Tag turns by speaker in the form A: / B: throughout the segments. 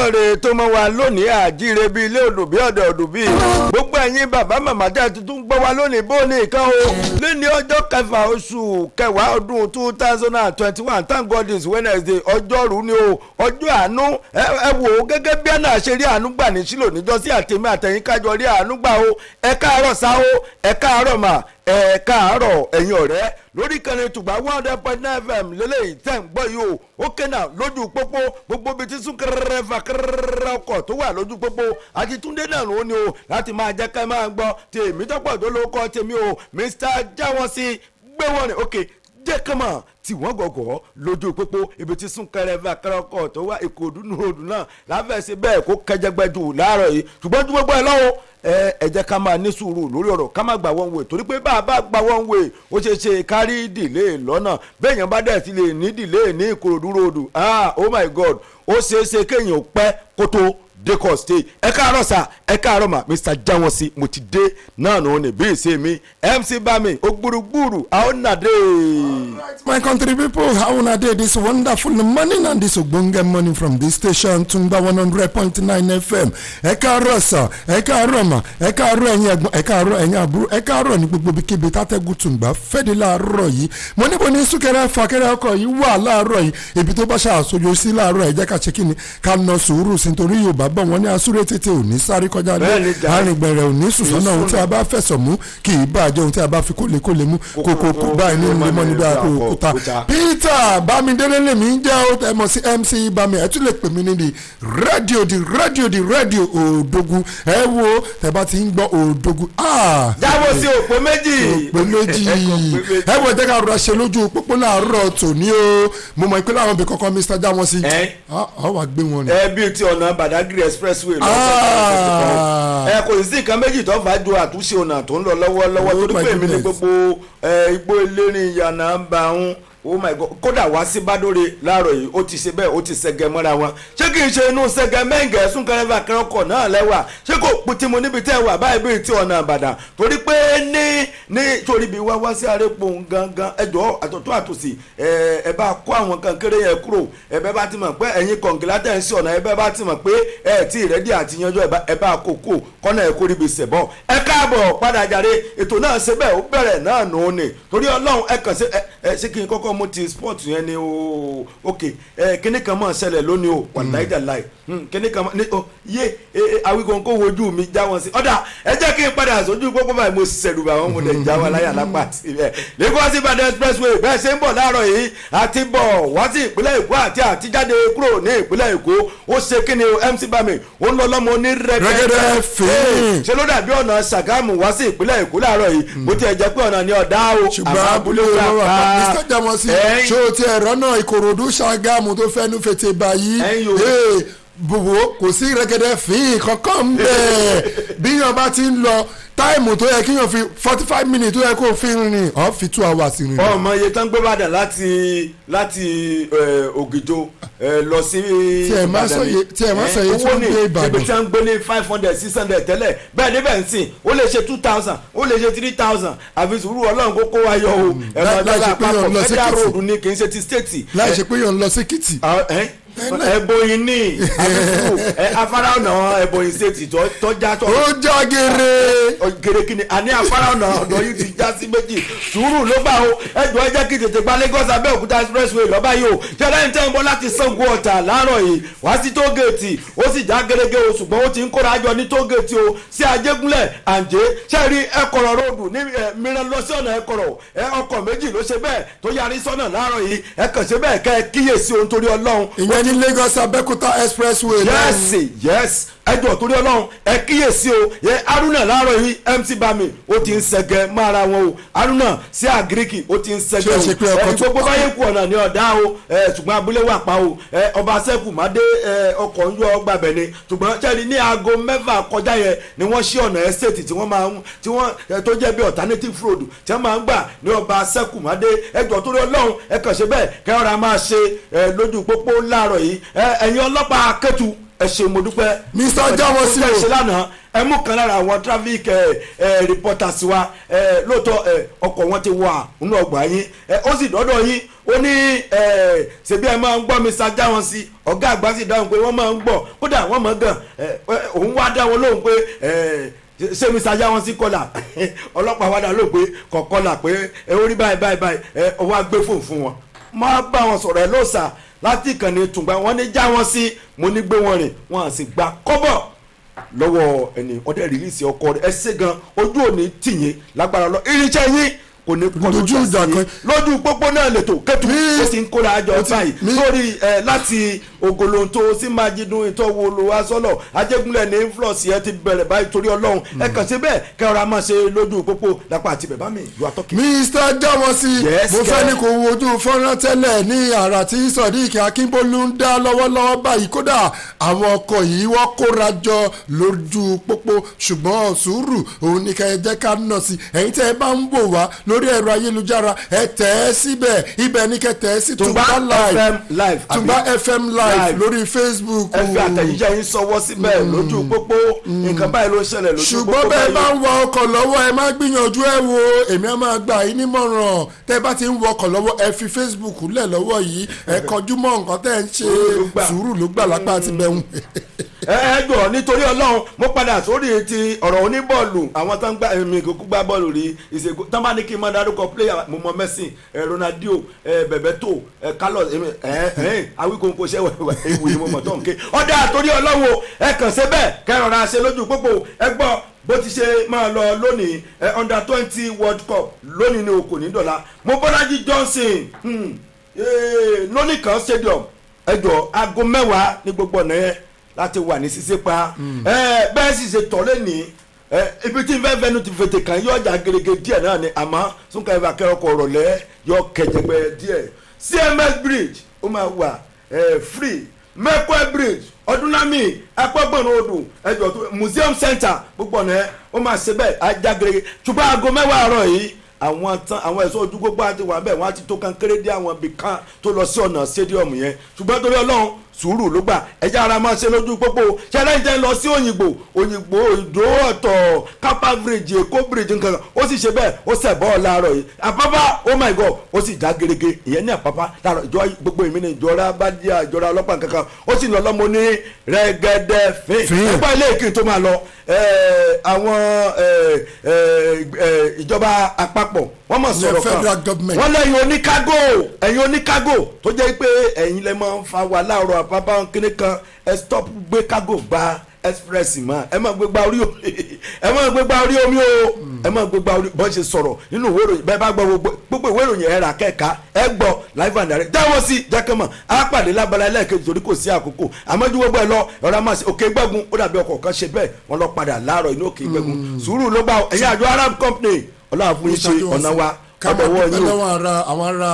A: Olódùmarè tó mọ wa lónìí àjíire bíi ilé odò bí ọ̀dọ̀ odò bíi gbogbo ẹ̀yin bàbá màmá tẹ́ tuntun gbọ́ wa lónìí bó ní nǹkan o lónìí ọjọ́ kẹfà oṣù kẹwàá ọdún 2021 thank God is Wednesday ọjọ́rú ni o ọjọ́ àánú ẹ wò ó gẹ́gẹ́ bí àná ṣe rí àánú gbà ní sílò níjọ́sí àtẹ̀mí àtẹ̀yìn kájọ rí àánú gbà o ẹ káàárọ̀ sá o ẹ káàárọ̀ mà ẹ káàárọ̀ ẹ̀yin ọ̀rẹ́ lórí ìkànnì tùgbà 100.9 FM lélẹ́yìí tẹ̀ ń gbọ́ yìí o ó kéènà lójú pópó gbogbo bíi ti sún kẹrẹrẹ fà kẹrẹrẹ ọkọ̀ tó wà lójú pópó àti túndé náà ló ní o láti máa jẹ́ ká máa gbọ́ tèmi tọ́pọ̀ tó ló kọ́ tèmi o Mr. Jáwọ́sí gbé wọn ni ok jẹ́ kọ́mọ̀ tí wọ́n gọ̀gọ̀ lójú pópó ibi tí sún kẹrẹfà kẹrẹkọ̀ tó wá ìkòdú nùròdù náà láfẹ̀ẹ́sì bẹ́ẹ̀ kó kẹjẹgbẹ́jù láàárọ̀ yìí ṣùgbọ́n tí gbogbo ẹ̀ lọ́wọ́ ẹ jẹ́ ká máa ní sùúrù lórí ọ̀rọ̀ ká má gba one way torí pé bá a bá gba one way ó ṣe ṣe kárí dìlé lọ́nà bẹ́ẹ̀yàn bá dẹ̀ ti lè ní dìlé ní ìkòròdú ròdù oh my God ó ṣeé ṣe kéèyàn pẹ́ kó tó dekọ stay ẹ káàárọ̀ sà ẹ káàárọ̀ mà Mr. Jáwọ́sí mo ti dé náà nù ní bí ìṣe mi MC Bami ogburugburu àwọn nàdé.
B: My country people, how una dey this wonderful morning and this ogbonge morning from this station Tungba 100.9 FM. Ẹ káàárọ̀ sà ẹ káàárọ̀ mà ẹ káàárọ̀ ẹ̀yin ẹ̀gbọ́n ẹ káàárọ̀ ẹ̀yin àbúrò ẹ káàárọ̀ ní gbogbo bíkíbi tátẹ́gùn Tungba fẹ́ẹ́ láàárọ̀ yìí mo níbo ní súnkẹrẹ fàkẹrẹ ọkọ̀ yìí wà láàárọ̀ yìí ibi tó bá ṣàṣojú sí láàárọ̀ ẹ jẹ́ ká ṣe kí ni ká nọ sùúrù sí nítorí Yorùbá bọ̀ wọ́n ní asúré tètè òní sáré kọjá ní arìngbẹ̀rẹ̀ òní sùsọ́nà ohun tí a bá fẹ̀sọ̀ mú kì í bàjẹ́ ohun tí a bá fi kólekóle mú kókó báyìí ní lemọ́ níbi àkókòta Peter Bámidélé lèmi ń jẹ́ ó tẹ̀ mọ́ sí MC Bami ẹ̀ tún lè pè mí ní di rédíò Òdògùn ẹ wo tẹ̀ bá ti ń gbọ́ Òdògùn.
A: Jáwọ́sí òpó méjì
B: ẹ wo jẹ́ ká rọra ṣe lójú pópó láàárọ̀ tòní o mo mọ̀ ìpínlẹ̀ àwọn ibì kankan Mr. Jáwọ́sí ọ wà gbé wọn ni.
A: ẹ bí ti ọ̀nà Badagry expressway lọ́sọ̀tọ̀ kò sí nǹkan méjì tó fà á ju àtúnṣe ọ̀nà tó ń lọ lọ́wọ́lọ́wọ́ torí pé èmi ní gbogbo igbó elérin ìyànà ń bá ń oh my God kódà wá sí Bádóre láàárọ̀ yìí ó ti ṣe bẹ́ẹ̀ ó ti ṣẹgẹ mọ́ra wọn ṣé kì í ṣe inú ṣẹgẹ mẹ́ǹgẹ̀ súnkẹrẹfà kẹrọkọ̀ náà lẹ́wà ṣé kò putí mu níbi tẹ́ wà báyìí bíi ti ọ̀nà Ìbàdàn torí pé ní torí bí wá sí arẹ́pọ̀ gangan ẹjọ́ àtọ̀tọ̀ àtòsí ẹ bá kó àwọn kan kéré yẹn kúrò ẹbẹ́ bá ti mọ̀ pé ẹ̀yin kọ̀ǹgìlá tẹ̀ ń sí ọ̀nà ẹbẹ́ bá ti mọ̀ pé ẹ ti rẹ́dí àti yanjú ẹ bá kókó kọ́nà ẹ kórìí bí sẹ̀bọ̀ ẹ káàbọ̀ padà jàre ètò náà ṣe bẹ́ẹ̀ ó bẹ̀rẹ̀ náà nù ní torí Ọlọ́run ẹ kàn ṣe kí n kọ́kọ́ mo ti sport yẹn ni o ok kíní kan mọ̀ ṣẹlẹ̀ lónìí o wàláìdà láì kíní kan mọ̀ ní o yé Awikonko wojú mi Jáwọ́sí ọ̀dà ẹ jẹ́ kí n padà sójú pópó báyìí mo ṣẹ̀rù bá wọn mo lè já wa láyà lápá àti ibẹ̀ Lagos Ìbàdàn expressway bẹ́ẹ̀ ṣe ń bọ̀ láàárọ̀ yìí àti bọ̀ wá sí ìpínlẹ̀ Èkó àti àtijáde kúrò ní ìpínlẹ̀ Èkó ó ṣe kíni o MC Bami ó ń lọ lọ́mọ ní rẹ́gẹ́dẹ́ fèé ṣe ló dàbí ọ̀nà Ṣàgámù wá sí ìpínlẹ̀ Èkó láàárọ̀ yìí bó ti ẹ̀ jẹ́ pé ọ̀nà ni ọ̀dá o
B: ṣùgbọ́n abúlé Mr. Jáwọ́sí ṣé o ti ẹ̀rọ náà Ìkòròdú Ṣàgámù tó fẹ́nu fètè báyìí bùbù kò sí rẹ́gẹ́dẹ́ fín kankan ń bẹ̀ bí yàn bá ti ń lọ táìmù tó yẹ kí yàn fi 45 minutes tó yẹ kó fi rìn ọ́ fi 2 hours rìn.
A: ọmọ iye tán gbé Ìbàdàn láti Ògìjò lọ sí
B: Ìbàdàn ni tí ẹ má sọ yẹ tí wọ́n gbé Ìbàdàn
A: ibi tí wọ́n gbé ní 500 600 tẹ́lẹ̀ bẹ́ẹ̀ níbẹ̀ ń sìn ó lè ṣe 2000 ó lè ṣe 3000 àfi sùúrù Ọlọ́run kó wá yọ o ẹ̀rọ lọ́la àpapọ̀ federal road ni kì í ṣe ti state.
B: láì ṣe pé yàn lọ sí Èkìtì.
A: Ẹ̀bọ̀yìn ní afárá ọ̀nà Ẹ̀bọ̀yìn state tọ́já tọ́.
B: ó já
A: gèrè kìíní àní afárá ọ̀nà ọ̀dọ̀ yìí ti já sí méjì sùúrù ló gbà o ẹjọ́ ẹ jẹ́ kí tètè gba Lagos Abẹ́òkúta expressway lọ́ba yìí o ṣẹlẹ̀ ń tẹ́ ń bọ́ láti Ṣàngó Ọ̀tà láàárọ̀ yìí wá sí tógèètì ó sì já gẹ́gẹ́ o ṣùgbọ́n ó ti ń kóra jọ ní tógèètì o sí Ajégúnlẹ̀ Àǹjẹ́ ṣẹ́ẹ̀rí Ẹ̀kọ̀rọ̀ ròdù ní mìíràn lọ sí ọ̀nà Ẹ̀kọ̀rọ̀ ọkọ̀ méjì ló ṣe bẹ́ẹ̀ tó yarí sọ́nà láàárọ̀ yìí ẹ kàn ṣe bẹ́ẹ̀ kẹ́ ẹ kíyèsí ohun torí Ọlọ́run
B: ìyẹn ní Lagos Abẹ́òkúta expressway.
A: yes ẹjọ́ torí Ọlọ́run ẹ kíyèsí o yẹ Haruna láàárọ̀ yìí MC Bami ó ti ń ṣẹgẹ mára wọn o Haruna sí àgíríkì ó ti ń ṣẹgẹ o gbogbo báyé kú ọ̀nà ní ọ̀dá o ṣùgbọ́n abúlé wà pa o ọba sẹ́kù má dé ọkọ̀ ń yọ gbàbẹ̀ ni ṣùgbọ́n sẹ́ni ní aago 6 kọjá yẹn ni wọ́n ṣí ọ̀nà estate tí wọ́n tó jẹ́ bí alternative road tí wọ́n máa ń gbà ní ọba sẹ́kù má dé ẹjọ́ torí Ọlọ́run ẹ kàn ṣe bẹ́ẹ̀ kẹ́ ọ̀rá máa ṣe lójú pópó láàárọ̀ yìí ẹ̀yin ọlọ́pàá Kétu ẹ ṣé mo dúpẹ́.
B: Mr. Jáwọ́sí o
A: ṣe lánàá ẹ mú kan lára àwọn traffic reporters wa lóòótọ́ ọkọ̀ wọn ti wà nínú ọgbà yín ó sì dọ́dọ̀ yín ó ní ṣebí ẹ máa ń gbọ́ Mr. Jáwọ́nsí ọ̀gá àgbà sì dáhùn pé wọ́n máa ń gbọ́ kódà wọ́n mọ̀ gan òun wá dá wọn lóhùn pé ṣé Mr. Jáwọ́nsí kọlà ọlọ́pàá wá dá lóhùn pé kọ̀kọ́là pé ó rí báyìí ọwọ́ á gbé fóònù fún wọn máa bá wọn sọ̀rọ̀ ẹ lóòsà láti ìkànnì Tùngbà wọn ní Jáwọ́nsí mo ní gbé wọn rìn wọn à sì gba kọ́bọ̀ lọ́wọ́ ẹni ọdẹ rìlíìsì ọkọ rẹ̀ ẹ ṣe gan ojú òní tìyín lágbára lọ irinṣẹ́ yín kò ní kọ́ lójú ìjà kan lójú pópó náà lètò kẹtù ó sì ń kóra àjọ báyìí lórí láti Ògòlóńtò sí Májídùn ìtọ́wò olùwàsọ́lọ̀ Ajégúnlẹ̀ ní influence ẹ ti bẹ̀rẹ̀ báyìí torí Ọlọ́run ẹ kàn sí bẹ́ẹ̀ kẹ́rọ̀ra máa ṣe lójú pópó lápá àti bẹ̀bá mi yóò àtọ́kì.
B: Mr. Jáwọ́nsí mo fẹ́ ní kó wojú fọ́nrán tẹ́lẹ̀ ní àrà tí Sodiq Akínbólú ń dá lọ́wọ́lọ́wọ́ báyìí kódà àwọn ọkọ̀ yìí wọ́n kóra jọ lójú pópó ṣùgbọ́n sùúrù òun ní ká ẹ jẹ́ ká nà sí ẹ̀yin tẹ́ ẹ bá ń wò wá lórí ẹ̀rọ ayélujára ẹ tẹ̀ ẹ́ síbẹ̀ ibẹ̀ ní kẹ́ tẹ̀ ẹ́ sí Tùngbà live Tùngbà FM live lórí Facebook.
A: ẹ fi àtẹ̀jíṣẹ́ yín sọwọ́ síbẹ̀ lójú pópó nǹkan báyìí ló ń ṣẹlẹ̀ lójú pópó.
B: ṣùgbọ́n bẹ́ẹ̀ bá ń wa ọkọ̀ lọ́wọ́ ẹ má gbìyànjú ẹ wo èmi á máa gbà yín nímọ̀ràn tẹ́ bá ti ń wọ ọkọ̀ lọ́wọ́ ẹ fi Facebook lẹ̀ lọ́wọ́ yìí ẹ kọjú mọ́ nǹkan tẹ́ ń ṣe sùúrù ló gbà lápá àti bẹ̀rù.
A: ẹ jọ nítorí Ọlọ́run mo padà sórí ti ọ̀rọ̀ oníbọ́ọ̀lù àwọn tó ń gbá èmi kúkú gbá bọ́ọ̀lù rí ìṣègùn tó bá ní kí n máa dárúkọ player mo mọ Messi Ronaldo Bebeto Carlos Awíkóńkó ṣẹ́ ewu ni mo mọ̀ tó ń ké ọ̀dà àtòrí Ọlọ́run ẹ kàn ṣe bẹ́ẹ̀ kẹrọ̀ra ṣe lójú pópó ẹ gbọ́ bó ti ṣe máa lọ lónìí under-20 World Cup lónìí ni òkò ní dọ̀la mo Bọ́lájí Johnson lónìkan stadium ẹjọ́ aago 10 ní gbogbo ọ̀nà yẹn láti wà ní sísé pa bẹ́ẹ̀ sì ṣe tọ́ lẹ́nìí ibi tí n fẹ́ fẹ́nu ti fètè kàn yọ ọjà gẹ́gẹ́ díẹ̀ náà ni àmọ́ súnkà ìfà kẹ́rọ̀kọ̀ ọ̀rọ̀ lẹ́ yọ kẹ̀jẹ̀gbẹ̀ díẹ̀ CMS bridge ó máa wà free Mekwe bridge Ọdúnlámì apẹ́gbọ̀n odò ẹjọ́ tó museum center gbogbo ọ̀nà ẹ̀ ó máa ṣe bẹ́ẹ̀ ajá gẹ́gẹ́ ṣùgbọ́n aago 10 àárọ̀ yìí àwọn ẹ̀ṣọ́ ojú gbogbo àti wà bẹ́ẹ̀ wọ́n á ti tó kankéré dé àwọn ibì kan tó lọ sí ọ̀nà stadium yẹn ṣùgbọ́n torí Ọlọ́run sùúrù ló gbà ẹjẹ́ ara máa ṣe lójú pópó ṣẹlẹ̀ ìjẹ́ lọ sí òyìnbó ìdó ọ̀tọ̀ Kápá bridge Èkó bridge nǹkan ó sì ṣe bẹ́ẹ̀ ó ṣẹ̀ bọ́ láàárọ̀ yìí Àpápá oh my god ó sì já gerege ìyẹn ní Àpápá láàárọ̀ ìjọ gbogbo ìmí ni ìjọra bá díà ìjọra ọlọ́pàá kankan ó sì lọ lọ́mọ ní rẹ́gẹ́dẹ́ fín ẹgbẹ́ ilé ìkíni tó máa lọ àwọn ìjọba àpapọ̀ wọ́n mọ̀ sọ̀rọ̀ kan wọ́n lẹ́yìn oníkágò tó jẹ́ pé ẹ̀yin lẹ́ máa ń fa wà láàárọ̀ Àpápá kíní kan ẹ stop gbé kágò gba express mọ́ ẹ máa gbégbá orí omi ẹ máa gbégbá orí omi o ẹ máa gbégbá orí bọ́n ṣe sọ̀rọ̀ nínú ìwé ìròyìn bẹ́ẹ̀ bá gbọ́ gbogbo ìwé ìròyìn ẹ̀ rà kẹ́ka ẹ gbọ́ live and direct dáwọ́ sí jákèmọ̀ á pàdé lábala ẹlẹ́ẹ̀kejì torí kò sí àkókò àmọ́jú gbogbo ẹ lọ ọ̀rọ̀ àmọ́ sí òkè gbẹ́gun ó dàbí ọkọ̀ kan ṣe bẹ́ẹ̀ wọ́n lọ padà láàárọ̀ inú òkè gbẹ́gun sùúrù ló bá ẹ̀yìn àjọ Arab company ọlọ́run fún yín ṣe ọ̀nà wa
B: àwọn ará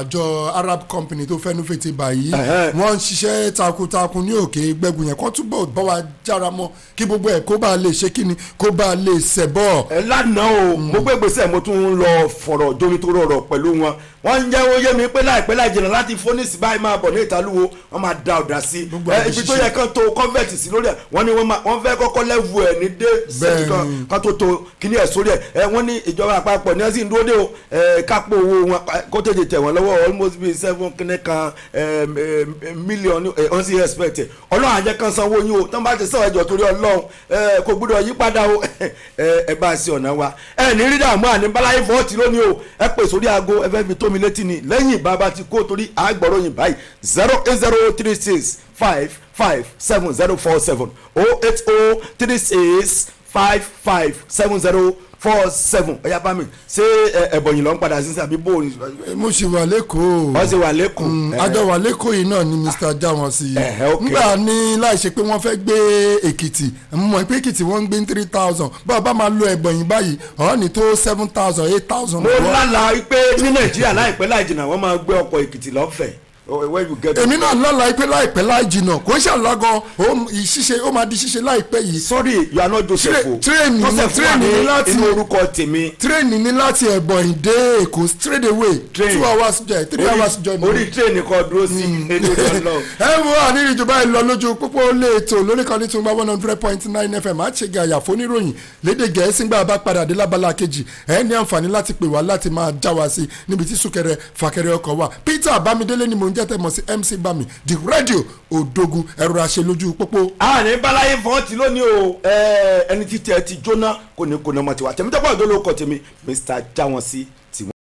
B: àjọ Arab company tó fẹ́nu fètè báyìí wọ́n ń ṣiṣẹ́ takuntakun ní òkè gbẹ́gun yẹn kó túbọ̀ bá wa jára mọ́ kí gbogbo ẹ̀ kó bá lè ṣe kíni kó bá lè ṣẹ̀bọ̀.
A: ẹ lánàá o mo gbé gbèsè mo tún ń lọ fọ̀rọ̀ jómi tó rọrọ̀ pẹ̀lú wọn wọ́n ń jẹ́ oyé mi pé láìpẹ́ láì jìnnà láti fónísì báyìí máa bọ̀ ní ìtàlúwo wọ́n máa da ọ̀dà sí ibi tó yẹ kán tó kọ́ńfẹ̀tì sí lórí ẹ̀ wọ́n ní wọ́n fẹ́ kọ́kọ́ lẹ́vù ẹ̀ ní dé sẹ́yìn kan tó to kíní ẹ̀ sórí ẹ̀ wọ́n ní ìjọba àpapọ̀ ní ẹ̀ sì ń dúró dé o kápò owó wọn kó tètè tẹ̀ wọ́n lọ́wọ́ almost bíi 7 kíní kan mílíọ̀nù wọ́n sì expect ọlọ́run àjẹ́ kan sanwó yín o tán bá ti sọ̀rọ̀ ẹ̀jọ̀ torí ọlọ́run kò gbúdọ̀ yí padà o ẹ bá a ṣe ọ̀nà wa ẹ ní rí dààmú àní báláyé fọ́ọ̀tì lónìí o ẹ pè sórí aago ẹ fẹ́ fi tó mi létí ni lẹ́yìn bàbá ti kó torí àgbọ̀ròyìn báyìí 08036557047 08036557047 ọ̀yá bá mi ṣé ẹ̀bọ̀yìn ló ń padà sí àbí bó.
B: mo ṣì wà lẹ́kọ̀ọ́.
A: wọ́n ṣì wà lẹ́kọ̀ọ́.
B: àjọ wà lẹ́kọ̀ọ́ yìí náà ni Mr. Jáwọ́nsí. nígbà ní láì ṣe pé wọ́n fẹ́ gbé Èkìtì mọ̀ pé Èkìtì wọ́n ń gbé 3,000 bá a bá máa lo ẹ̀bọ̀yìn báyìí ọ̀hún ní tó 7,000 8,000.
A: mo lálàá pé ní Nàìjíríà láìpẹ́ láì jìnnà wọ́n máa gbé ọkọ̀ Èkìtì lọ́fẹ̀ẹ́ where you get.
B: èmi náà lọ́la pé láìpẹ́ láì jìnnà kò ń ṣàlágan ìṣiṣẹ́ ó máa di ṣíṣe láìpẹ́ yìí.
A: sorry you are not Joseph o.
B: tírẹ̀nì ní láti
A: inú orúkọ tèmi.
B: tírẹ̀nì ní láti Ẹ̀bọ̀nyì dé Èkó straight away 2 hours joy 3 hours joy.
A: orí tírẹ̀nì kan dúró sí èdè ọlọ́run.
B: ẹ wo àníríjù báyìí lọ lójú pópó lè tó lórí kan ní Tungba 100.9 FM àṣegà àyàfó oníròyìn lédè Gẹ̀ẹ́sì gbà bá padà dé lábala kejì ẹ ní àǹfààní láti pè wá láti máa já wa sí níbi tí súnkẹrẹ fàkẹrẹ ọkọ̀ wà. Peter Bámidélé ni mò ń jẹ́ tẹ̀ mọ́ sí MC Bami the radio Òdogun ẹ̀rọ àṣẹ lójú pópó.
A: àní balaye fọ́n ti lónìí o ẹni tí tẹ ti jóná kò ní kò ní ọmọ tiwa tẹ̀mítẹ́pọ̀ ìdólókọ̀ tèmi Mr. Jáwọ́nsí.